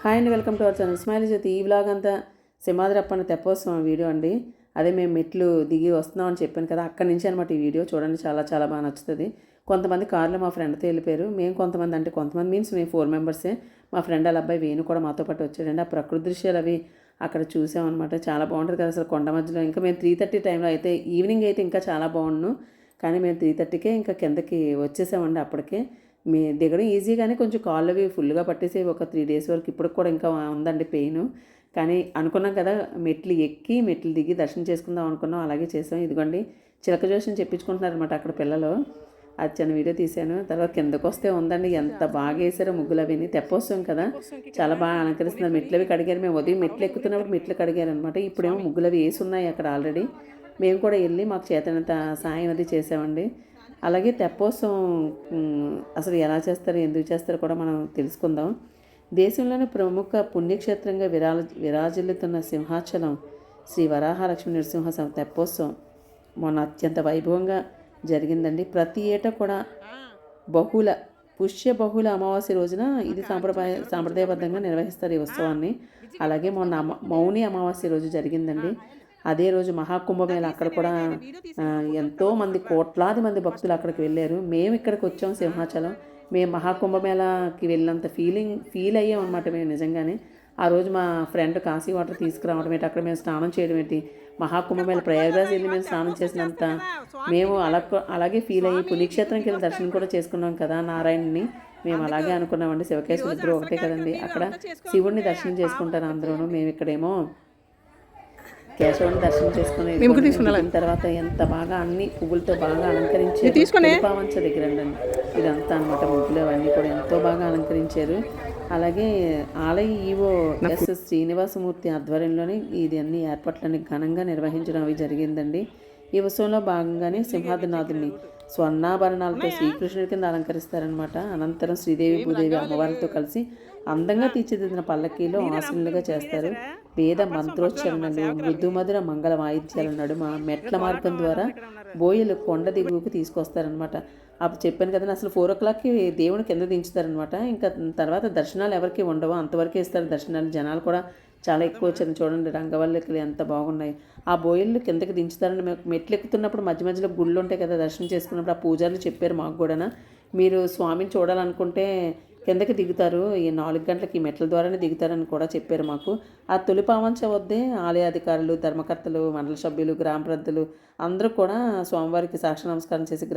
Hi అండి, welcome to our channel smile Jyothi. ఈ vlog అంతా సింహాద్రప్పన తెప్పోత్సవం వీడియో అండి. అదే మేము మెట్లు దిగి వస్తున్నాం అని చెప్పాను కదా, అక్కడి నుంచి అనమాట ఈ వీడియో. చూడండి, చాలా చాలా బాగా నచ్చుతుంది. కొంతమంది కార్లో మా ఫ్రెండ్తో వెళ్ళిపోయారు. మేము కొంతమంది మీన్స్ మేము 4 మెంబర్సే. మా ఫ్రెండ్ వాళ్ళ అబ్బాయి వేణు కూడా మాతో పాటు వచ్చాడండి. ఆ ప్రకృతి దృశ్యాలు అవి అక్కడ చూసామన్నమాట. చాలా బాగుంటుంది కదా అసలు కొండ మధ్యలో. ఇంకా మేము 3:30 టైంలో అయితే, ఈవినింగ్ అయితే ఇంకా చాలా బాగుండు. కానీ మేము 3:30కే ఇంకా కిందకి వచ్చేసామండి. అప్పటికే మీ దిగడం ఈజీగానే, కొంచెం కాళ్ళు అవి ఫుల్గా పట్టేసి ఒక 3 డేస్ వరకు ఇప్పటికి కూడా ఇంకా ఉందండి పెయిన్. కానీ అనుకున్నాం కదా, మెట్లు ఎక్కి మెట్లు దిగి దర్శనం చేసుకుందాం అనుకున్నాం, అలాగే చేసాం. ఇదిగోండి చిలక జోషం చెప్పించుకుంటున్నారనమాట అక్కడ పిల్లలు. అది చిన్న వీడియో తీశాను. తర్వాత కిందకు వస్తే ఉందండి, ఎంత బాగా వేసారో ముగ్గులు అవిని. తెప్పోత్సవం కదా, చాలా బాగా అలంకరిస్తున్నారు. మెట్లు అవి కడిగారు. మేము ఉదయం మెట్లు ఎక్కుతున్నప్పుడు మెట్లు కడిగారు అనమాట. ఇప్పుడేమో ముగ్గులు అవి వేసి ఉన్నాయి అక్కడ ఆల్రెడీ. మేము కూడా వెళ్ళి మాకు చేతనంత సాయం అది చేసామండి. అలాగే తెప్పోత్సవం అసలు ఎలా చేస్తారు, ఎందుకు చేస్తారో కూడా మనం తెలుసుకుందాం. దేశంలోని ప్రముఖ పుణ్యక్షేత్రంగా విరాజిల్లుతున్న సింహాచలం శ్రీ వరాహలక్ష్మి నరసింహ తెప్పోత్సవం మొన్న అత్యంత వైభవంగా జరిగిందండి. ప్రతి ఏటా కూడా బహుళ అమావాస్య రోజున ఇది సాంప్రదాయబద్ధంగా నిర్వహిస్తారు ఈ ఉత్సవాన్ని. అలాగే మొన్న మౌని అమావాస్య రోజు జరిగిందండి. అదే రోజు మహాకుంభమేళ. అక్కడ కూడా ఎంతోమంది, కోట్లాది మంది భక్తులు అక్కడికి వెళ్ళారు. మేము ఇక్కడికి వచ్చాం సింహాచలం. మేము మహాకుంభమేళకి వెళ్ళినంత ఫీల్ అయ్యాం అనమాట మేము నిజంగానే. ఆ రోజు మా ఫ్రెండ్ కాశీ వాటర్ తీసుకురావడం ఏంటి, అక్కడ మేము స్నానం చేయడం ఏంటి, మహాకుంభమేళ ప్రయాగరాజ్ వెళ్ళి మేము స్నానం చేసినంత మేము అలాగే ఫీల్ అయ్యి పుణ్యక్షేత్రంకి వెళ్ళి దర్శనం కూడా చేసుకున్నాం కదా నారాయణని. మేము అలాగే అనుకున్నామండి. శివకేశ్వరుడు ఇద్దరు ఒకటే కదండి. అక్కడ శివుడిని దర్శనం చేసుకుంటారు అందరూ. మేము ఇక్కడేమో కేశవుని దర్శనం చేసుకుని తర్వాత ఎంత బాగా అన్ని పువ్వులతో బాగా అలంకరించారు. పావంచ దగ్గర అండి ఇదంతా అనమాట. ముగ్గులు అవన్నీ కూడా ఎంతో బాగా అలంకరించారు. అలాగే ఆలయ ఈవో ఎస్ శ్రీనివాసమూర్తి ఆధ్వర్యంలోనే ఇది అన్ని ఏర్పాట్లని ఘనంగా నిర్వహించడం అవి జరిగిందండి. ఈ ఉత్సవంలో భాగంగానే సింహాద్రినాథుని స్వర్ణాభరణాలతో శ్రీకృష్ణుడి కింద అలంకరిస్తారనమాట. అనంతరం శ్రీదేవి భూదేవి అమ్మవారితో కలిసి అందంగా తీర్చిదిద్దిన పల్లకీలో ఆసనులుగా చేస్తారు. వేద మంత్రోచ్చరణలు, మృదుమధుర మంగళ వాయిద్యాల నడుమ మెట్ల మార్గం ద్వారా బోయలు కొండ దిగువకు తీసుకొస్తారనమాట. అప్పుడు చెప్పాను కదండి, అసలు 4 o'clockకి దేవుని కింద దించుతారనమాట. ఇంకా తర్వాత దర్శనాలు ఎవరికి ఉండవు, అంతవరకే ఇస్తారు దర్శనాలు. జనాలు కూడా చాలా ఎక్కువ వచ్చారు. చూడండి రంగవల్లికలు ఎంత బాగున్నాయి. ఆ బోయిలు కిందకి దించుతారని మేము మెట్లు ఎక్కుతున్నప్పుడు మధ్య మధ్యలో గుళ్ళు ఉంటాయి కదా, దర్శనం చేసుకున్నప్పుడు ఆ పూజారులు చెప్పారు మాకు కూడా, మీరు స్వామిని చూడాలనుకుంటే కిందకి దిగుతారు, ఈ 4 గంటలకి మెట్ల ద్వారానే దిగుతారని కూడా చెప్పారు మాకు. ఆ తొలి పావంచ వద్దే ఆలయాధికారులు, ధర్మకర్తలు, మండల సభ్యులు, గ్రామ పెద్దలు అందరూ కూడా స్వామివారికి సాక్షి నమస్కారం చేసి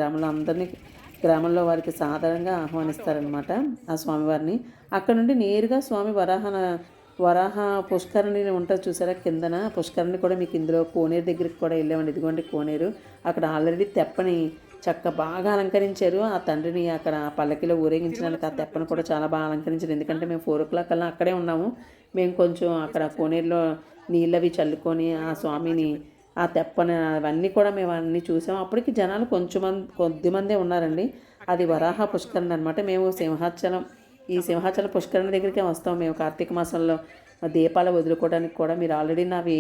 గ్రామంలో వారికి సాధారణంగా ఆహ్వానిస్తారనమాట ఆ స్వామివారిని. అక్కడ నుండి నేరుగా స్వామి వరాహ పుష్కరిణి ఉంటుంది చూసారా కిందన. పుష్కరిణి కూడా మీకు ఇందులో కోనేరు దగ్గరికి కూడా వెళ్ళామండి. ఇదిగోండి కోనేరు. అక్కడ ఆల్రెడీ తెప్పని చక్క బాగా అలంకరించారు. ఆ తండ్రిని అక్కడ పల్లకిలో ఊరేగించడానికి ఆ తెప్పను కూడా చాలా బాగా అలంకరించారు. ఎందుకంటే మేము 4 o'clock కల్లా అక్కడే ఉన్నాము. మేము కొంచెం అక్కడ కోనేరులో నీళ్ళవి చల్లుకొని ఆ స్వామిని, ఆ తెప్పని అవన్నీ కూడా మేము అన్నీ చూసాము. అప్పటికి జనాలు కొద్దిమందే ఉన్నారండి. అది వరాహ పుష్కరిణి అనమాట. మేము ఈ సింహాచలం పుష్కరిణి దగ్గరికే వస్తాం మేము కార్తీక మాసంలో. దీపాలు వదులుకోవడానికి కూడా మీరు ఆల్రెడీ నావి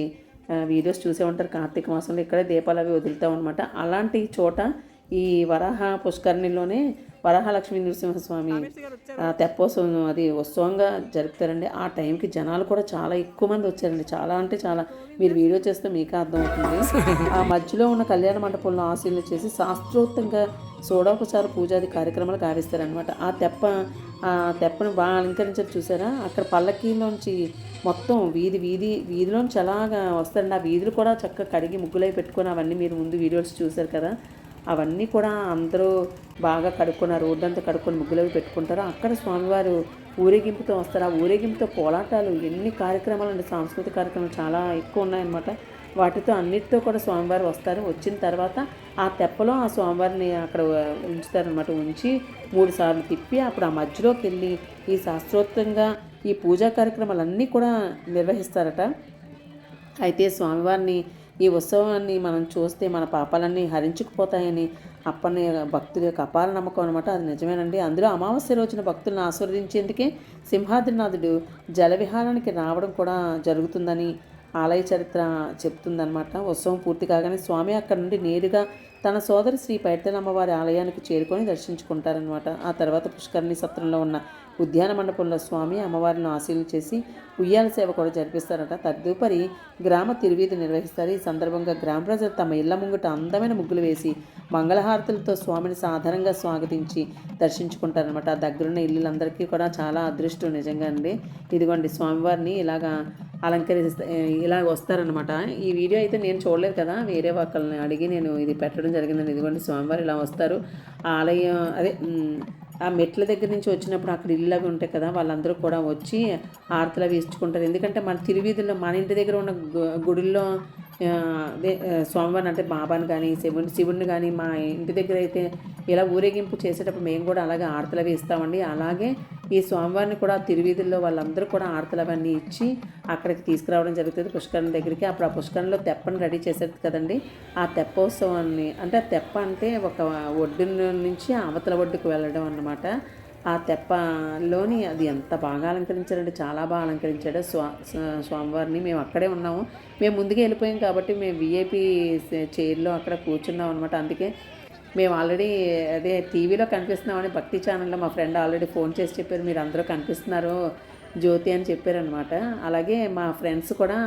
వీడియోస్ చూసే ఉంటారు. కార్తీక మాసంలో ఇక్కడే దీపాలు అవి వదులుతాం అనమాట. అలాంటి చోట ఈ వరాహ పుష్కరిణిలోనే వరాహలక్ష్మీ నరసింహస్వామి తెప్పోత్సవం అది ఉత్సవంగా జరుపుతారండి. ఆ టైంకి జనాలు కూడా చాలా ఎక్కువ మంది వచ్చారండి. చాలా అంటే చాలా, మీరు వీడియో చేస్తే మీకే అర్థమవుతుంది. ఆ మధ్యలో ఉన్న కళ్యాణ మండపంలో ఆశీర్లు చేసి శాస్త్రోక్తంగా షోడోపచార పూజాది కార్యక్రమాలు గావిస్తారనమాట. ఆ తెప్పను బాగా అలంకరించారు చూసారా. అక్కడ పల్లకీలోంచి మొత్తం వీధిలోంచి అలాగా వస్తారండి. ఆ వీధులు కూడా చక్కగా కడిగి ముగ్గులై పెట్టుకొని అవన్నీ మీరు ముందు వీడియోస్ చూశారు కదా. అవన్నీ కూడా అందరూ బాగా కడుక్కొని రోడ్డంతా కడుక్కొని ముగ్గులవి పెట్టుకుంటారు. అక్కడ స్వామివారు ఊరేగింపుతో వస్తారు. ఆ ఊరేగింపుతో పోలాటాలు, ఎన్ని కార్యక్రమాలు అండి, సాంస్కృతిక కార్యక్రమాలు చాలా ఎక్కువ ఉన్నాయన్నమాట. వాటితో అన్నిటితో కూడా స్వామివారు వస్తారు. వచ్చిన తర్వాత ఆ తెప్పలో ఆ స్వామివారిని అక్కడ ఉంచుతారనమాట. ఉంచి 3 సార్లు తిప్పి అప్పుడు ఆ మధ్యలోకి వెళ్ళి ఈ శాస్త్రోక్తంగా ఈ పూజా కార్యక్రమాలన్నీ కూడా నిర్వహిస్తారట. అయితే స్వామివారిని ఈ ఉత్సవాన్ని మనం చూస్తే మన పాపాలన్నీ హరించుకుపోతాయని అప్పని భక్తుల యొక్క అపార నమ్మకం అనమాట. అది నిజమేనండి. అందులో అమావాస్య రోజున భక్తులను ఆశీర్వదించేందుకే సింహాద్రినాథుడు జలవిహారానికి రావడం కూడా జరుగుతుందని ఆలయ చరిత్ర చెప్తుందనమాట. ఉత్సవం పూర్తి కాగానే స్వామి అక్కడ నుండి నేరుగా తన సోదరి శ్రీ పైడితల్లమ్మవారి ఆలయానికి చేరుకొని దర్శించుకుంటారనమాట. ఆ తర్వాత పుష్కరిణి సత్రంలో ఉన్న ఉద్యాన మండపంలో స్వామి అమ్మవారిని ఆశీర్లు చేసి ఉయ్యాల సేవ కూడా జరిపిస్తారట. తదుపరి గ్రామ తిరువీధి నిర్వహిస్తారు. ఈ సందర్భంగా గ్రామ ప్రజలు తమ ఇళ్ల ముంగట అందమైన ముగ్గులు వేసి మంగళహారతులతో స్వామిని సాధారణంగా స్వాగతించి దర్శించుకుంటారనమాట. ఆ దగ్గరున్న ఇల్లులందరికీ కూడా చాలా అదృష్టం నిజంగా అండి. ఇదిగోండి స్వామివారిని ఇలాగా ఇలా వస్తారనమాట. ఈ వీడియో అయితే నేను చూడలేదు కదా, వేరే వాళ్ళని అడిగి నేను ఇది పెట్టడం జరిగిందండి. ఇదిగోండి స్వామివారు ఇలా వస్తారు. ఆలయం ఆ మెట్ల దగ్గర నుంచి వచ్చినప్పుడు అక్కడ ఇల్లులాగా ఉంటాయి కదా, వాళ్ళందరూ కూడా వచ్చి ఆరతులు అవి ఇచ్చుకుంటారు. ఎందుకంటే మన తిరువీధుల్లో మన ఇంటి దగ్గర ఉన్న గుడిల్లో అదే స్వామివారిని అంటే బాబాని కానీ శివుడిని కానీ మా ఇంటి దగ్గర అయితే ఇలా ఊరేగింపు చేసేటప్పుడు మేము కూడా అలాగే ఆరతులు అవి ఇస్తామండి. అలాగే ఈ స్వామివారిని కూడా తిరువీధుల్లో వాళ్ళందరూ కూడా ఆరతులు అవన్నీ ఇచ్చి అక్కడికి తీసుకురావడం జరుగుతుంది పుష్కరణి దగ్గరికి. అప్పుడు ఆ పుష్కరణలో తెప్పని రెడీ చేసేది కదండి. ఆ తెప్పోత్సవాన్ని అంటే ఆ తెప్ప అంటే ఒక ఒడ్డు నుంచి అవతల ఒడ్డుకు వెళ్ళడం అన్నమాట. ఆ తెప్పలోని అది ఎంత బాగా అలంకరించారంటే చాలా బాగా అలంకరించాడు స్వామివారిని. మేము అక్కడే ఉన్నాము. మేము ముందుగా వెళ్ళిపోయాం కాబట్టి మేము విఐపి చైర్లో అక్కడ కూర్చున్నాం అనమాట. అందుకే మేము ఆల్రెడీ అదే టీవీలో కనిపిస్తున్నామని భక్తి ఛానల్లో మా ఫ్రెండ్ ఆల్రెడీ ఫోన్ చేసి చెప్పారు, మీరు అందరూ కనిపిస్తున్నారు జ్యోతి అని చెప్పారనమాట. అలాగే మా ఫ్రెండ్స్ కూడా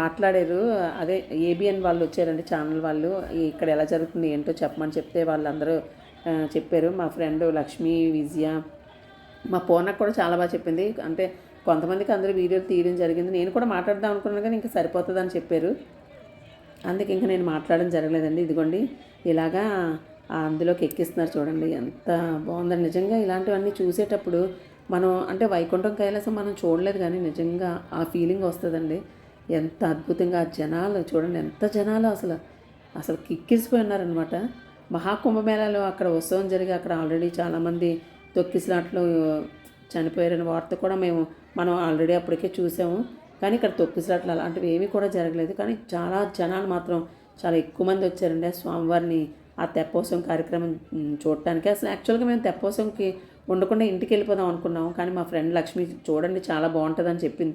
మాట్లాడారు. అదే ఏబిఎన్ వాళ్ళు వచ్చారండి, ఛానల్ వాళ్ళు. ఇక్కడ ఎలా జరుగుతుంది ఏంటో చెప్పమని చెప్తే వాళ్ళందరూ చెప్పారు. మా ఫ్రెండ్ లక్ష్మి, విజయ, మా పూర్ణకు కూడా చాలా బాగా చెప్పింది. అంటే కొంతమందికి అందరూ వీడియోలు తీయడం జరిగింది. నేను కూడా మాట్లాడదాం అనుకున్నాను కానీ ఇంకా సరిపోతుందని చెప్పారు. అందుకే ఇంకా నేను మాట్లాడడం జరగలేదండి. ఇదిగోండి ఇలాగా అందులోకి ఎక్కిస్తున్నారు చూడండి, ఎంత బాగుందండి నిజంగా. ఇలాంటివన్నీ చూసేటప్పుడు మనం అంటే వైకుంఠం కైలాసం మనం చూడలేదు కానీ నిజంగా ఆ ఫీలింగ్ వస్తుందండి. ఎంత అద్భుతంగా జనాలు చూడండి, ఎంత జనాలు అసలు కిక్కిరిసిపోయి ఉన్నారనమాట. మహాకుంభమేళాలో అక్కడ ఉత్సవం జరిగి అక్కడ ఆల్రెడీ చాలామంది తొక్కిసలాట్లో చనిపోయారని వార్త కూడా మనం ఆల్రెడీ అప్పటికే చూసాము. కానీ ఇక్కడ తొక్కిసలాట్లు అలాంటివి ఏమీ కూడా జరగలేదు. కానీ చాలా జనాలు మాత్రం చాలా ఎక్కువ మంది వచ్చారండి ఆ స్వామివారిని ఆ తెప్పోత్సవం కార్యక్రమం చూడటానికి. అసలు యాక్చువల్గా మేము తెప్పోత్సవంకి ఉండకుండా ఇంటికి వెళ్ళిపోదాం అనుకున్నాము. కానీ మా ఫ్రెండ్ లక్ష్మి చూడండి చాలా బాగుంటుందని చెప్పింది.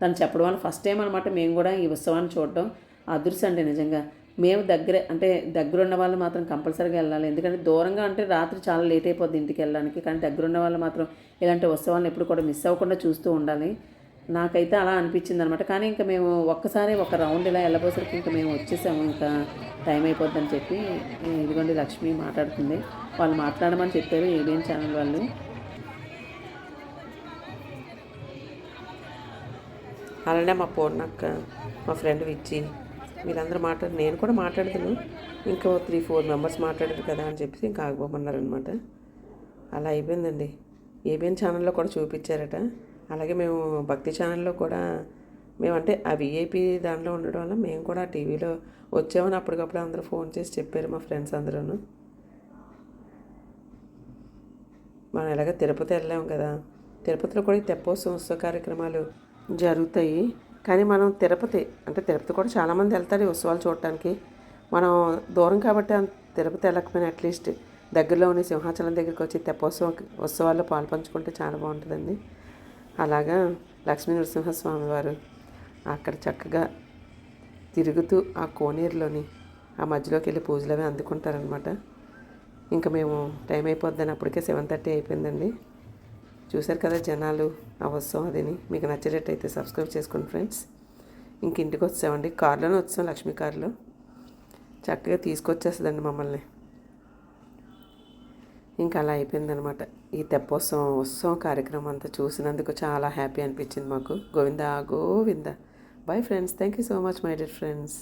తను చెప్పడం వల్ల ఫస్ట్ టైం అనమాట మేము కూడా ఈ ఉత్సవాన్ని చూడటం. అదృష్టం అండి నిజంగా. మేము దగ్గరున్న వాళ్ళు మాత్రం కంపల్సరీగా వెళ్ళాలి. ఎందుకంటే దూరంగా అంటే రాత్రి చాలా లేట్ అయిపోద్ది ఇంటికి వెళ్ళడానికి. కానీ దగ్గరున్న వాళ్ళు మాత్రం ఇలాంటి ఉత్సవాలను ఎప్పుడు కూడా మిస్ అవ్వకుండా చూస్తూ ఉండాలి. నాకైతే అలా అనిపించింది అనమాట. కానీ ఇంకా మేము ఒక్కసారి ఒక రౌండ్ ఇలా వెళ్ళబోసరికి ఇంకా మేము వచ్చేసాము, ఇంకా టైం అయిపోద్దని చెప్పి. ఇదిగోండి లక్ష్మి మాట్లాడుతుంది, వాళ్ళు మాట్లాడమని చెప్పారు ఏబిఎన్ ఛానల్ వాళ్ళు. అలానే మా పూర్ణక్క, మా ఫ్రెండ్ విచ్చి వీళ్ళందరూ నేను కూడా మాట్లాడుతాను. ఇంకో 3-4 మెంబర్స్ మాట్లాడారు కదా అని చెప్పేసి ఇంకా ఆగిపోమన్నారనమాట. అలా అయిపోయిందండి. ఏబిఎన్ ఛానల్లో కూడా చూపించారట. అలాగే మేము భక్తి ఛానల్లో కూడా మేమంటే ఆ విఐపి దాంట్లో ఉండడం వల్ల మేము కూడా టీవీలో వచ్చామని అప్పటికప్పుడు అందరూ ఫోన్ చేసి చెప్పారు మా ఫ్రెండ్స్ అందరూ. మనం ఎలాగ తిరుపతి వెళ్ళాం కదా, తిరుపతిలో కూడా తెప్పోత్సవం ఉత్సవ కార్యక్రమాలు జరుగుతాయి. కానీ మనం తిరుపతి కూడా చాలామంది వెళ్తారు ఈ ఉత్సవాలు చూడటానికి. మనం దూరం కాబట్టి తిరుపతి వెళ్ళకపోయినా అట్లీస్ట్ దగ్గరలోని సింహాచలం దగ్గరికి వచ్చి ఉత్సవాల్లో పాల్పంచుకుంటే చాలా బాగుంటుందండి. అలాగా లక్ష్మీ నరసింహస్వామి వారు అక్కడ చక్కగా తిరుగుతూ ఆ కోనేరులోని ఆ మధ్యలోకి వెళ్ళి పూజలు అవి అందుకుంటారనమాట. ఇంకా మేము టైం అయిపోద్దని అప్పటికే 7:30 అయిపోయిందండి. చూశారు కదా జనాలు ఆ ఉత్సవం అదిని. మీకు నచ్చేటట్టయితే సబ్స్క్రైబ్ చేసుకోండి ఫ్రెండ్స్. ఇంక ఇంటికి వచ్చామండి. కారులోనే వచ్చాం, లక్ష్మీ కారులో. చక్కగా తీసుకొచ్చేస్తుందండి మమ్మల్ని. ఇంకా అలా అయిపోయిందనమాట ఈ ఉత్సవం కార్యక్రమం అంతా చూసినందుకు చాలా హ్యాపీ అనిపించింది మాకు. Govinda Govinda. Bye friends. Thank you so much my dear friends.